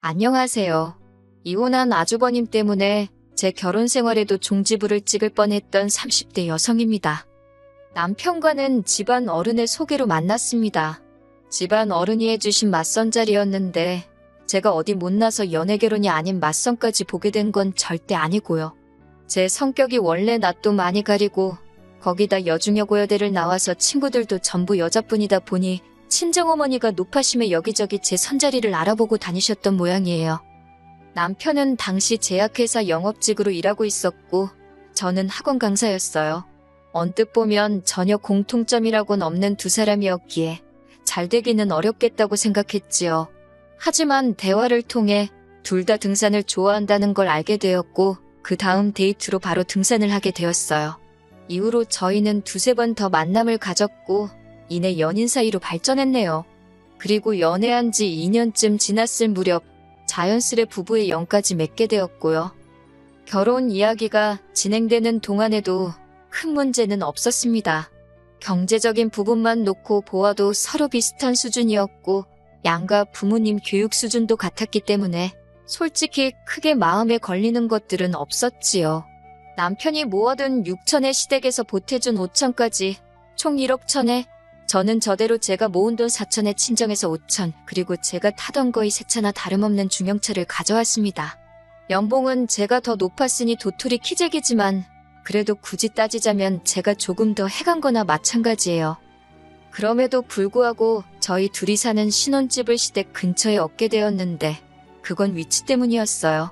안녕하세요. 이혼한 아주버님 때문에 제 결혼 생활에도 종지부를 찍을 뻔했던 30대 여성입니다. 남편과는 집안 어른의 소개로 만났습니다. 집안 어른이 해주신 맞선 자리였는데 제가 어디 못나서 연애 결혼이 아닌 맞선까지 보게 된 건 절대 아니고요. 제 성격이 원래 낯도 많이 가리고 거기다 여중여 고여대를 나와서 친구들도 전부 여자뿐이다 보니 친정어머니가 노파심에 여기저기 제 선자리를 알아보고 다니셨던 모양이에요. 남편은 당시 제약회사 영업직으로 일하고 있었고 저는 학원 강사였어요. 언뜻 보면 전혀 공통점이라고는 없는 두 사람이었기에 잘 되기는 어렵겠다고 생각했지요. 하지만 대화를 통해 둘 다 등산을 좋아한다는 걸 알게 되었고 그 다음 데이트로 바로 등산을 하게 되었어요. 이후로 저희는 두세 번 더 만남을 가졌고 이내 연인 사이로 발전했네요. 그리고 연애한 지 2년쯤 지났을 무렵 자연스레 부부의 영까지 맺게 되었고요. 결혼 이야기가 진행되는 동안에도 큰 문제는 없었습니다. 경제적인 부분만 놓고 보아도 서로 비슷한 수준이었고 양가 부모님 교육 수준도 같았기 때문에 솔직히 크게 마음에 걸리는 것들은 없었지요. 남편이 모아둔 6천의 시댁에서 보태준 5천까지 총 1억 천에 저는 저대로 제가 모은 돈 4천에 친정에서 5천, 그리고 제가 타던 거의 새 차나 다름없는 중형차를 가져왔습니다. 연봉은 제가 더 높았으니 도토리 키재기지만 그래도 굳이 따지자면 제가 조금 더 해간 거나 마찬가지예요. 그럼에도 불구하고 저희 둘이 사는 신혼집을 시댁 근처에 얻게 되었는데 그건 위치 때문이었어요.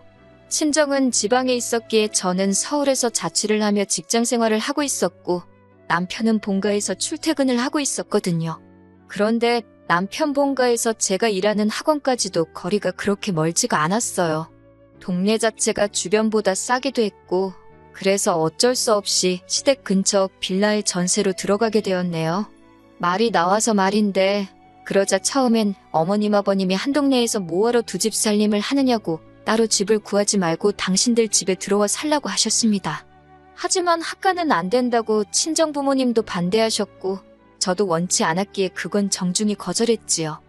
친정은 지방에 있었기에 저는 서울에서 자취를 하며 직장 생활을 하고 있었고 남편은 본가에서 출퇴근을 하고 있었거든요. 그런데 남편 본가에서 제가 일하는 학원까지도 거리가 그렇게 멀지가 않았어요. 동네 자체가 주변보다 싸기도 했고 그래서 어쩔 수 없이 시댁 근처 빌라에 전세로 들어가게 되었네요. 말이 나와서 말인데 그러자 처음엔 어머님 아버님이 한 동네에서 뭐하러 두 집 살림을 하느냐고 따로 집을 구하지 말고 당신들 집에 들어와 살라고 하셨습니다. 하지만 학가는 안 된다고 친정 부모님도 반대하셨고 저도 원치 않았기에 그건 정중히 거절했지요.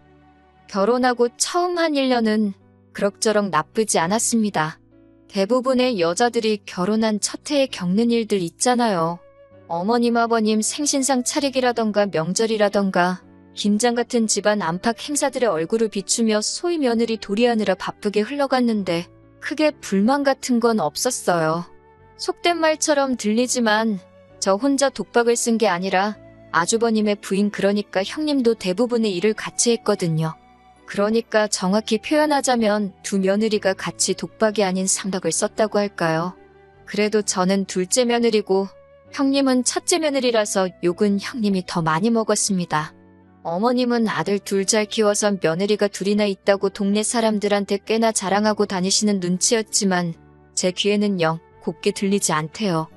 결혼하고 처음 한 1년은 그럭저럭 나쁘지 않았습니다. 대부분의 여자들이 결혼한 첫 해에 겪는 일들 있잖아요. 어머님 아버님 생신상 차리기라던가 명절이라던가 김장 같은 집안 안팎 행사들의 얼굴을 비추며 소위 며느리 도리하느라 바쁘게 흘러갔는데 크게 불만 같은 건 없었어요. 속된 말처럼 들리지만 저 혼자 독박을 쓴 게 아니라 아주버님의 부인 그러니까 형님도 대부분의 일을 같이 했거든요. 그러니까 정확히 표현하자면 두 며느리가 같이 독박이 아닌 상박을 썼다고 할까요? 그래도 저는 둘째 며느리고 형님은 첫째 며느리라서 욕은 형님이 더 많이 먹었습니다. 어머님은 아들 둘 잘 키워서 며느리가 둘이나 있다고 동네 사람들한테 꽤나 자랑하고 다니시는 눈치였지만 제 귀에는 영 곱게 들리지 않대요.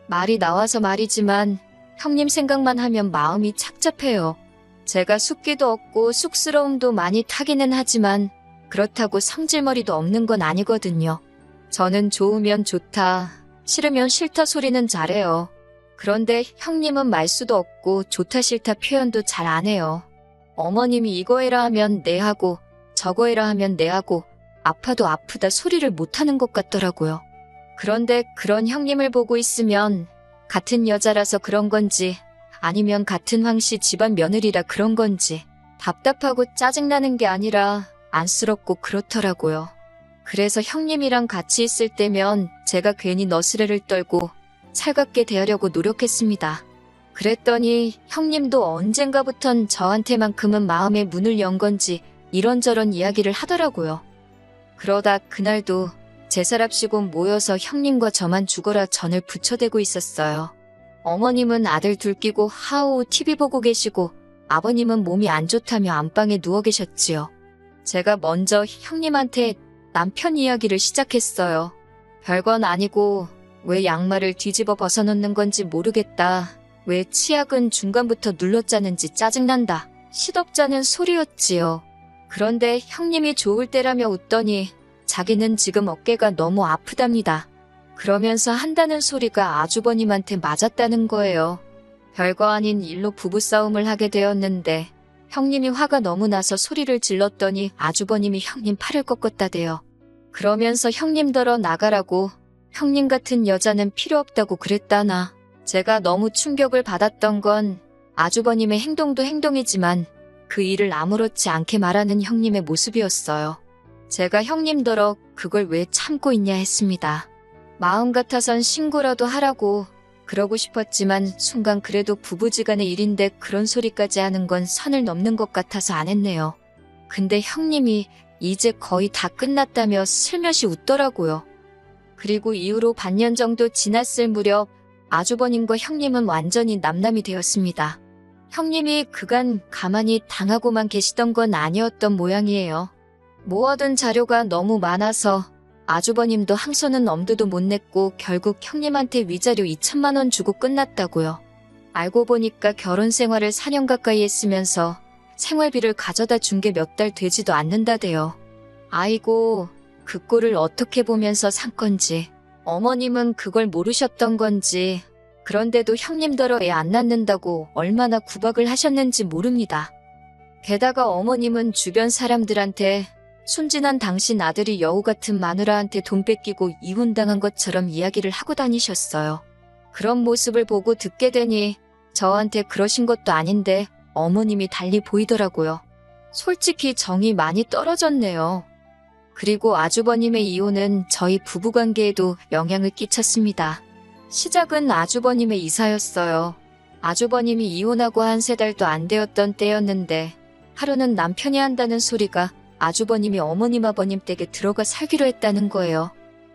말이 나와서 말이지만 형님 생각만 하면 마음이 착잡해요. 제가 숫기도 없고 쑥스러움도 많이 타기는 하지만 그렇다고 성질머리도 없는 건 아니거든요. 저는 좋으면 좋다, 싫으면 싫다 소리는 잘해요. 그런데 형님은 말수도 없고 좋다 싫다 표현도 잘 안 해요. 어머님이 이거 해라 하면 네 하고 저거 해라 하면 네 하고 아파도 아프다 소리를 못하는 것 같더라고요. 그런데 그런 형님을 보고 있으면 같은 여자라서 그런 건지 아니면 같은 황씨 집안 며느리라 그런 건지 답답하고 짜증나는 게 아니라 안쓰럽고 그렇더라고요. 그래서 형님이랑 같이 있을 때면 제가 괜히 너스레를 떨고 살갑게 대하려고 노력했습니다. 그랬더니 형님도 언젠가부턴 저한테만큼은 마음의 문을 연 건지 이런저런 이야기를 하더라고요. 그러다 그날도 제사랍시고 모여서 형님과 저만 죽어라 전을 부쳐대고 있었어요. 어머님은 아들 둘 끼고 하오 TV 보고 계시고 아버님은 몸이 안 좋다며 안방에 누워 계셨지요. 제가 먼저 형님한테 남편 이야기를 시작했어요. 별건 아니고 왜 양말을 뒤집어 벗어놓는 건지 모르겠다. 왜 치약은 중간부터 눌러 짜는지 짜증난다. 시덥잖은 소리였지요. 그런데 형님이 좋을 때라며 웃더니 자기는 지금 어깨가 너무 아프답니다. 그러면서 한다는 소리가 아주버님한테 맞았다는 거예요. 별거 아닌 일로 부부싸움을 하게 되었는데 형님이 화가 너무 나서 소리를 질렀더니 아주버님이 형님 팔을 꺾었다대요. 그러면서 형님더러 나가라고, 형님 같은 여자는 필요 없다고 그랬다나. 제가 너무 충격을 받았던 건 아주버님의 행동도 행동이지만 그 일을 아무렇지 않게 말하는 형님의 모습이었어요. 제가 형님더러 그걸 왜 참고 있냐 했습니다. 마음 같아선 신고라도 하라고 그러고 싶었지만 순간 그래도 부부지간의 일인데 그런 소리까지 하는 건 선을 넘는 것 같아서 안 했네요. 근데 형님이 이제 거의 다 끝났다며 슬며시 웃더라고요. 그리고 이후로 반년 정도 지났을 무렵 아주버님과 형님은 완전히 남남이 되었습니다. 형님이 그간 가만히 당하고만 계시던 건 아니었던 모양이에요. 모아둔 자료가 너무 많아서 아주버님도 항소는 엄두도 못 냈고 결국 형님한테 위자료 2천만 원 주고 끝났다고요. 알고 보니까 결혼 생활을 4년 가까이 했으면서 생활비를 가져다 준 게 몇 달 되지도 않는다대요. 아이고, 그 꼴을 어떻게 보면서 산 건지, 어머님은 그걸 모르셨던 건지, 그런데도 형님더러 애 안 낳는다고 얼마나 구박을 하셨는지 모릅니다. 게다가 어머님은 주변 사람들한테 순진한 당신 아들이 여우 같은 마누라한테 돈 뺏기고 이혼당한 것처럼 이야기를 하고 다니셨어요. 그런 모습을 보고 듣게 되니 저한테 그러신 것도 아닌데 어머님이 달리 보이더라고요. 솔직히 정이 많이 떨어졌네요. 그리고 아주버님의 이혼은 저희 부부관계에도 영향을 끼쳤습니다. 시작은 아주버님의 이사였어요. 아주버님이 이혼하고 한 3달도 안 되었던 때였는데 하루는 남편이 한다는 소리가 아주버님이 어머님 아버님 댁에 들어가 살기로 했다는 거예요.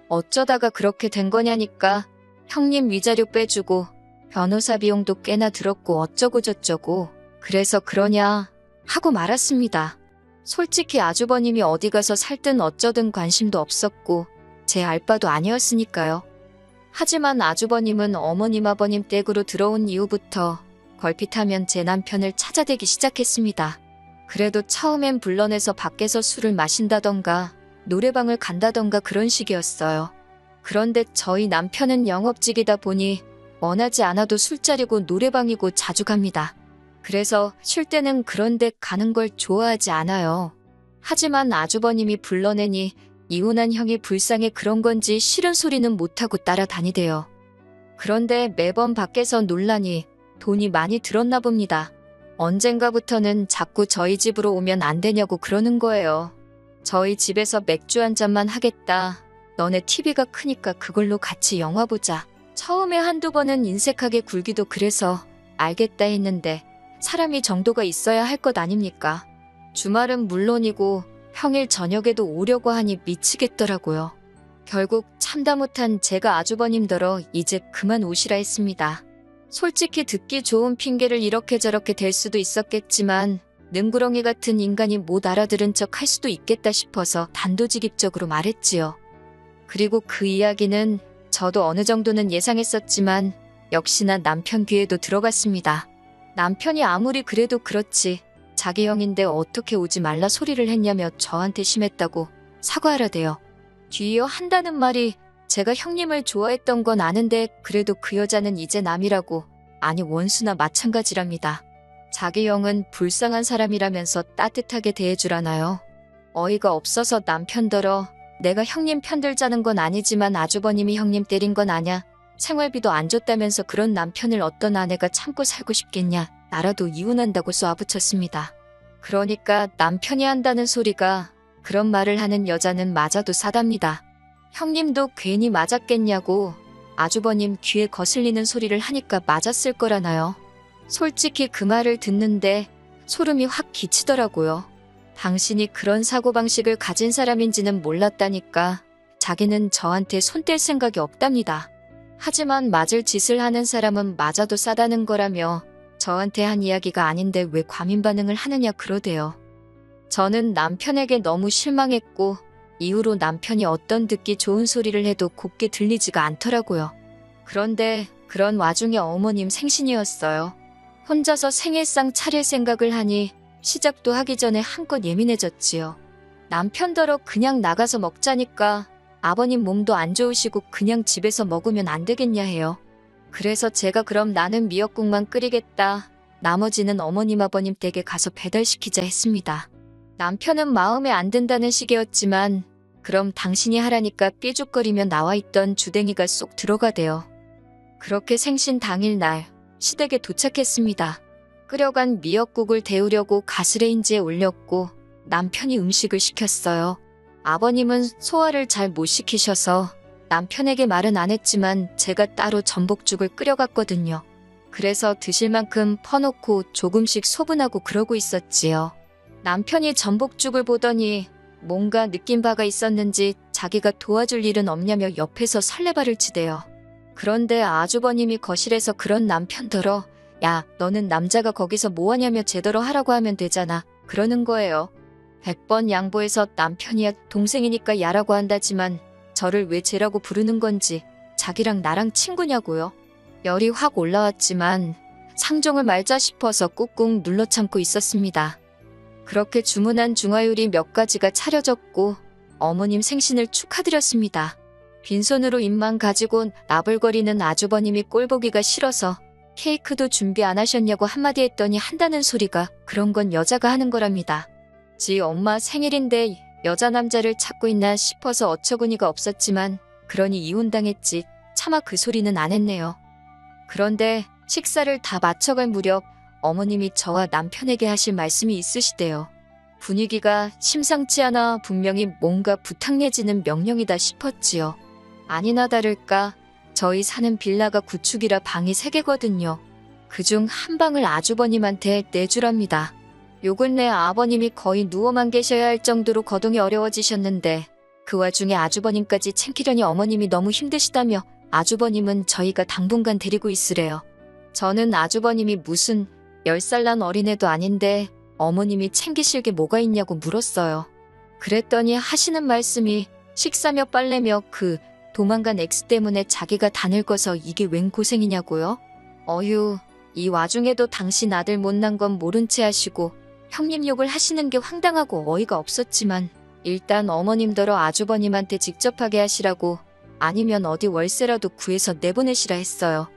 어쩌다가 그렇게 된 거냐니까 형님 위자료 빼주고 변호사 비용도 꽤나 들었고 어쩌고 저쩌고 그래서 그러냐 하고 말았습니다. 솔직히 아주버님이 어디 가서 살든 어쩌든 관심도 없었고 제 알바도 아니었으니까요. 하지만 아주버님은 어머님 아버님 댁으로 들어온 이후부터 걸핏하면 제 남편을 찾아대기 시작했습니다. 그래도 처음엔 불러내서 밖에서 술을 마신다던가 노래방을 간다던가 그런 식이었어요. 그런데 저희 남편은 영업직이다 보니 원하지 않아도 술자리고 노래방이고 자주 갑니다. 그래서 쉴 때는 그런 데 가는 걸 좋아하지 않아요. 하지만 아주버님이 불러내니 이혼한 형이 불쌍해 그런 건지 싫은 소리는 못하고 따라다니대요. 그런데 매번 밖에서 논란이 돈이 많이 들었나 봅니다. 언젠가부터는 자꾸 저희 집으로 오면 안 되냐고 그러는 거예요. 저희 집에서 맥주 한 잔만 하겠다. 너네 TV가 크니까 그걸로 같이 영화 보자. 처음에 한두 번은 인색하게 굴기도 그래서 알겠다 했는데 사람이 정도가 있어야 할 것 아닙니까? 주말은 물론이고 평일 저녁에도 오려고 하니 미치겠더라고요. 결국 참다 못한 제가 아주버님더러 이제 그만 오시라 했습니다. 솔직히 듣기 좋은 핑계를 이렇게 저렇게 댈 수도 있었겠지만 능구렁이 같은 인간이 못 알아들은 척 할 수도 있겠다 싶어서 단도직입적으로 말했지요. 그리고 그 이야기는 저도 어느 정도는 예상했었지만 역시나 남편 귀에도 들어갔습니다. 남편이 아무리 그래도 그렇지 자기 형인데 어떻게 오지 말라 소리를 했냐며 저한테 심했다고 사과하라대요. 뒤이어 한다는 말이 제가 형님을 좋아했던 건 아는데 그래도 그 여자는 이제 남이라고, 아니 원수나 마찬가지랍니다. 자기 형은 불쌍한 사람이라면서 따뜻하게 대해주라나요? 어이가 없어서 남편더러 내가 형님 편들자는 건 아니지만 아주버님이 형님 때린 건 아냐. 생활비도 안 줬다면서 그런 남편을 어떤 아내가 참고 살고 싶겠냐. 나라도 이혼한다고 쏘아붙였습니다. 그러니까 남편이 한다는 소리가 그런 말을 하는 여자는 맞아도 사답니다. 형님도 괜히 맞았겠냐고 아주버님 귀에 거슬리는 소리를 하니까 맞았을 거라나요. 솔직히 그 말을 듣는데 소름이 확 끼치더라고요. 당신이 그런 사고방식을 가진 사람인지는 몰랐다니까 자기는 저한테 손 뗄 생각이 없답니다. 하지만 맞을 짓을 하는 사람은 맞아도 싸다는 거라며 저한테 한 이야기가 아닌데 왜 과민 반응을 하느냐 그러대요. 저는 남편에게 너무 실망했고 이후로 남편이 어떤 듣기 좋은 소리를 해도 곱게 들리지가 않더라고요. 그런데 그런 와중에 어머님 생신이었어요. 혼자서 생일상 차릴 생각을 하니 시작도 하기 전에 한껏 예민해졌지요. 남편더러 그냥 나가서 먹자니까 아버님 몸도 안 좋으시고 그냥 집에서 먹으면 안 되겠냐 해요. 그래서 제가 그럼 나는 미역국만 끓이겠다. 나머지는 어머님 아버님 댁에 가서 배달시키자 했습니다. 남편은 마음에 안 든다는 식이었지만 그럼 당신이 하라니까 삐죽거리며 나와있던 주댕이가 쏙 들어가대요. 그렇게 생신 당일날 시댁에 도착했습니다. 끓여간 미역국을 데우려고 가스레인지에 올렸고 남편이 음식을 시켰어요. 아버님은 소화를 잘 못 시키셔서 남편에게 말은 안 했지만 제가 따로 전복죽을 끓여갔거든요. 그래서 드실 만큼 퍼놓고 조금씩 소분하고 그러고 있었지요. 남편이 전복죽을 보더니 뭔가 느낀 바가 있었는지 자기가 도와줄 일은 없냐며 옆에서 설레발을 치대요. 그런데 아주버님이 거실에서 그런 남편더러 야, 너는 남자가 거기서 뭐하냐며 제대로 하라고 하면 되잖아. 그러는 거예요. 100번 양보해서 남편이야 동생이니까 야라고 한다지만 저를 왜 쟤라고 부르는 건지 자기랑 나랑 친구냐고요. 열이 확 올라왔지만 상종을 말자 싶어서 꾹꾹 눌러 참고 있었습니다. 그렇게 주문한 중화요리 몇 가지가 차려졌고 어머님 생신을 축하드렸습니다. 빈손으로 입만 가지고 나불거리는 아주버님이 꼴보기가 싫어서 케이크도 준비 안 하셨냐고 한마디 했더니 한다는 소리가 그런 건 여자가 하는 거랍니다. 지 엄마 생일인데 여자 남자를 찾고 있나 싶어서 어처구니가 없었지만 그러니 이혼당했지 차마 그 소리는 안 했네요. 그런데 식사를 다 마쳐갈 무렵 어머님이 저와 남편에게 하실 말씀이 있으시대요. 분위기가 심상치 않아 분명히 뭔가 부탁 내지는 명령이다 싶었지요. 아니나 다를까 저희 사는 빌라가 구축이라 방이 3개거든요. 그중 한 방을 아주버님한테 내주랍니다. 요 근래 아버님이 거의 누워만 계셔야 할 정도로 거동이 어려워지셨는데 그 와중에 아주버님까지 챙기려니 어머님이 너무 힘드시다며 아주버님은 저희가 당분간 데리고 있으래요. 저는 아주버님이 무슨 10살 난 어린애도 아닌데 어머님이 챙기실 게 뭐가 있냐고 물었어요. 그랬더니 하시는 말씀이 식사며 빨래며 그 도망간 X 때문에 자기가 다 늙어서 이게 웬 고생이냐고요? 어휴, 이 와중에도 당신 아들 못난 건 모른 채 하시고 형님 욕을 하시는 게 황당하고 어이가 없었지만 일단 어머님더러 아주버님한테 직접 하게 하시라고 아니면 어디 월세라도 구해서 내보내시라 했어요.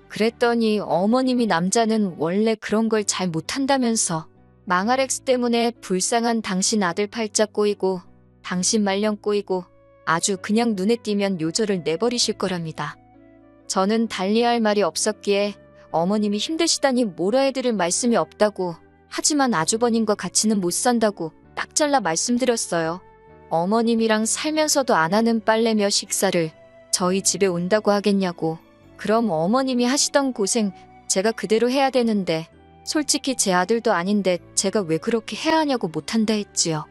그랬더니 어머님이 남자는 원래 그런 걸 잘 못한다면서 망할 X 때문에 불쌍한 당신 아들 팔자 꼬이고 당신 말년 꼬이고 아주 그냥 눈에 띄면 요절을 내버리실 거랍니다. 저는 달리할 말이 없었기에 어머님이 힘드시다니 뭐라 해드릴 말씀이 없다고 하지만 아주버님과 같이는 못 산다고 딱 잘라 말씀드렸어요. 어머님이랑 살면서도 안 하는 빨래며 식사를 저희 집에 온다고 하겠냐고. 그럼 어머님이 하시던 고생 제가 그대로 해야 되는데 솔직히 제 아들도 아닌데 제가 왜 그렇게 해야 하냐고 못한다 했지요.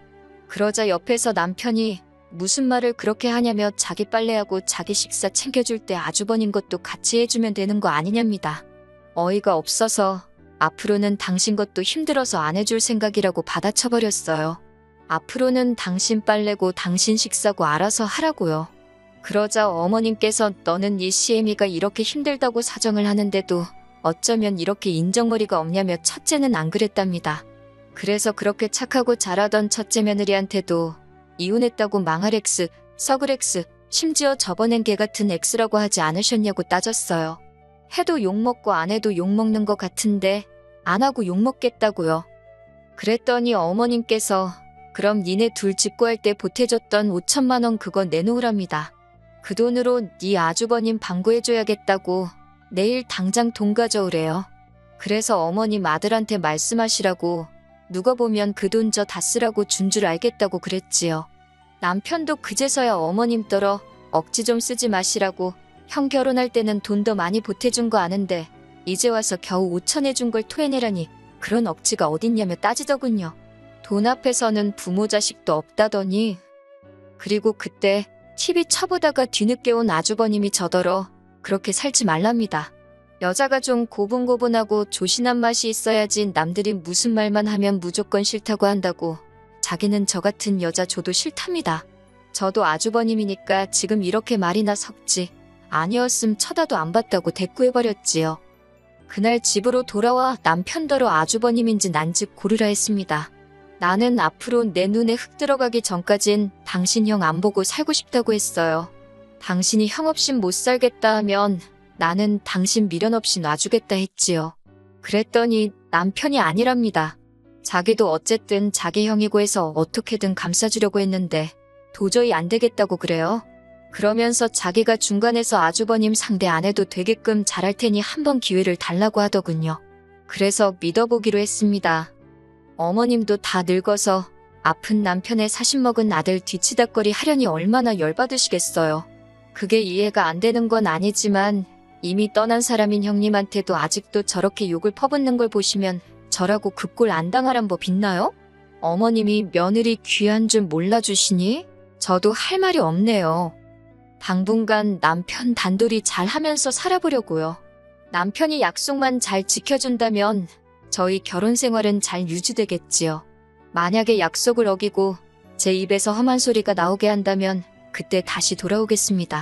그러자 옆에서 남편이 무슨 말을 그렇게 하냐며 자기 빨래하고 자기 식사 챙겨줄 때 아주버님 것도 같이 해주면 되는 거 아니냐입니다. 어이가 없어서 앞으로는 당신 것도 힘들어서 안 해줄 생각이라고 받아쳐버렸어요. 앞으로는 당신 빨래고 당신 식사고 알아서 하라고요. 그러자 어머님께서 너는 이 시애미가 이렇게 힘들다고 사정을 하는데도 어쩌면 이렇게 인정머리가 없냐며 첫째는 안 그랬답니다. 그래서 그렇게 착하고 잘하던 첫째 며느리한테도 이혼했다고 망할 X, 썩을 X, 심지어 저번엔 개 같은 X라고 하지 않으셨냐고 따졌어요. 해도 욕먹고 안 해도 욕먹는 것 같은데 안 하고 욕먹겠다고요. 그랬더니 어머님께서 그럼 니네 둘 집 구할 때 보태줬던 5천만 원 그거 내놓으랍니다. 그 돈으로 네 아주버님 방구해줘야겠다고 내일 당장 돈 가져오래요. 그래서 어머님 아들한테 말씀하시라고 누가 보면 그 돈 저 다 쓰라고 준 줄 알겠다고 그랬지요. 남편도 그제서야 어머님더러 억지 좀 쓰지 마시라고 형 결혼할 때는 돈 더 많이 보태준 거 아는데 이제 와서 겨우 5천 해준 걸 토해내라니 그런 억지가 어딨냐며 따지더군요. 돈 앞에서는 부모 자식도 없다더니 그리고 그때 TV 쳐보다가 뒤늦게 온 아주버님이 저더러 그렇게 살지 말랍니다. 여자가 좀 고분고분하고 조신한 맛이 있어야지 남들이 무슨 말만 하면 무조건 싫다고 한다고 자기는 저 같은 여자 줘도 싫답니다. 저도 아주버님이니까 지금 이렇게 말이나 섞지 아니었음 쳐다도 안 봤다고 대꾸해버렸지요. 그날 집으로 돌아와 남편더러 아주버님인지 난즉 고르라 했습니다. 나는 앞으로 내 눈에 흙 들어가기 전까진 당신 형 안 보고 살고 싶다고 했어요. 당신이 형 없인 못 살겠다 하면 나는 당신 미련 없이 놔주겠다 했지요. 그랬더니 남편이 아니랍니다. 자기도 어쨌든 자기 형이고 해서 어떻게든 감싸주려고 했는데 도저히 안 되겠다고 그래요. 그러면서 자기가 중간에서 아주버님 상대 안 해도 되게끔 잘할 테니 한번 기회를 달라고 하더군요. 그래서 믿어보기로 했습니다. 어머님도 다 늙어서 아픈 남편의 사신먹은 아들 뒤치다꺼리 하려니 얼마나 열받으시겠어요. 그게 이해가 안 되는 건 아니지만 이미 떠난 사람인 형님한테도 아직도 저렇게 욕을 퍼붓는 걸 보시면 저라고 그 꼴 안 당하란 법 있나요? 어머님이 며느리 귀한 줄 몰라주시니 저도 할 말이 없네요. 당분간 남편 단돌이 잘 하면서 살아보려고요. 남편이 약속만 잘 지켜준다면 저희 결혼 생활은 잘 유지되겠지요. 만약에 약속을 어기고 제 입에서 험한 소리가 나오게 한다면 그때 다시 돌아오겠습니다.